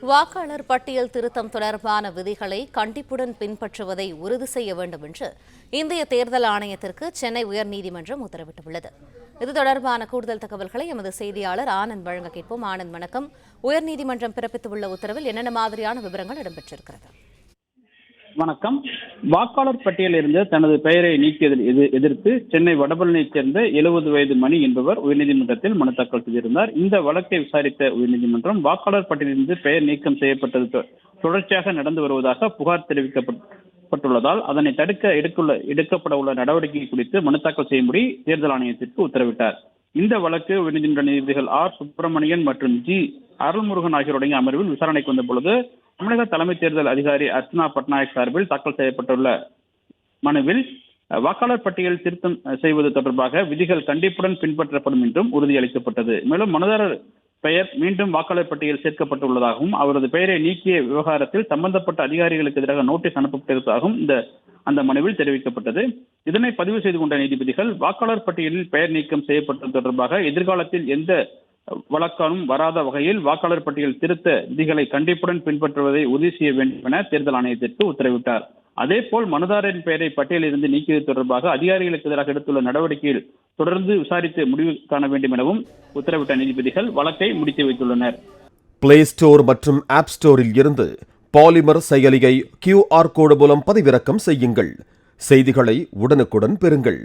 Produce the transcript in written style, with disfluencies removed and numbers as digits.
வாக்காளர் பட்டியல் திருத்தம் தொடர்பான விதிகளை கண்டிப்புடன் பின்பற்றுவதை உறுதி செய்ய வேண்டும் என்று இந்திய தேர்தல் ஆணையத்திற்கு சென்னை உயர்நீதிமன்றம் உத்தரவிட்டுள்ளது. இது தொடர்பான கூடுதல் தகவல்களை எமது செய்தியாளர் ஆனந்த் வழங்க கேட்போம். ஆனந்த், வணக்கம். உயர்நீதிமன்றம் பிறப்பித்துள்ள உத்தரவில் என்னென்ன மாதிரியான விவரங்கள் இடம்பெற்றிருக்கிறது? வணக்கம். வாக்காளர் பட்டியலில் இருந்து தனது பெயரை நீக்கியதை எதிர்த்து சென்னை வடபழனியைச் சேர்ந்த 70 வயது மணி என்பவர் உயர்நீதிமன்றத்தில் மனு தாக்கல் செய்திருந்தார். இந்த வழக்கை விசாரித்த உயர்நீதிமன்றம் வாக்காளர் பட்டியலிருந்து பெயர் நீக்கம் செய்யப்பட்டது தொடர்ச்சியாக நடந்து வருவதாக புகார் தெரிவிக்கப்பட்டுள்ளதால் அதனை தடுக்க எடுக்கப்பட உள்ள நடவடிக்கை குறித்து மனு தாக்கல் செய்யும்படி தேர்தல் ஆணையத்திற்கு உத்தரவிட்டார். இந்த வழக்கு உயர்நீதிமன்ற நீதிபதிகள் ஆர். சுப்பிரமணியன் மற்றும் ஜி. அருள்முருகன் ஆகியோருடைய அமர்வில் விசாரணைக்கு வந்த பொழுது தமிழக தலைமை தேர்தல் அதிகாரி அர்ச்சனா பட்நாயக் சார்பில் தாக்கல் செய்யப்பட்டுள்ள மனுவில் வாக்காளர் பட்டியல் திருத்தம் செய்வது தொடர்பாக விதிகள் கண்டிப்புடன் பின்பற்றப்படும் என்றும் உறுதியளிக்கப்பட்டது. மேலும் மனுதாரர் பெயர் மீண்டும் வாக்காளர் பட்டியல் சேர்க்கப்பட்டுள்ளதாகவும் அவரது பெயரை நீக்கிய விவகாரத்தில் சம்பந்தப்பட்ட அதிகாரிகளுக்கு எதிராக நோட்டீஸ் அனுப்பப்பட்டிருப்பதாகவும் அந்த மனுவில் தெரிவிக்கப்பட்டது. இதனை பதிவு செய்து கொண்ட நீதிபதிகள் வாக்காளர் பட்டியலில் பெயர் நீக்கம் செய்யப்பட்டது தொடர்பாக எதிர்காலத்தில் எந்த வழக்காலும் வராத வகையில் வாக்காளர் பட்டியல் திருத்த விதிகளை கண்டிப்புடன் பின்பற்றுவதை உறுதி செய்ய வேண்டும் என தேர்தல் ஆணையத்திற்கு உத்தரவிட்டார். அதேபோல் மனுதாரரின் பெயரை பட்டியலில் இருந்து நீக்கியது தொடர்பாக அதிகாரிகளுக்கு எதிராக எடுத்துள்ள நடவடிக்கையில் தொடர்ந்து விசாரித்து முடிவு காண வேண்டும் எனவும் உத்தரவிட்ட நீதிபதிகள் வழக்கை முடித்து வைத்துள்ளனர். பிளே ஸ்டோர் மற்றும் ஆப் ஸ்டோரில் இருந்து பாலிமர் செயலியை QR கோடு மூலம் பதிவிறக்கம் செய்யுங்கள். செய்திகளை உடனுக்குடன் பெறுங்கள்.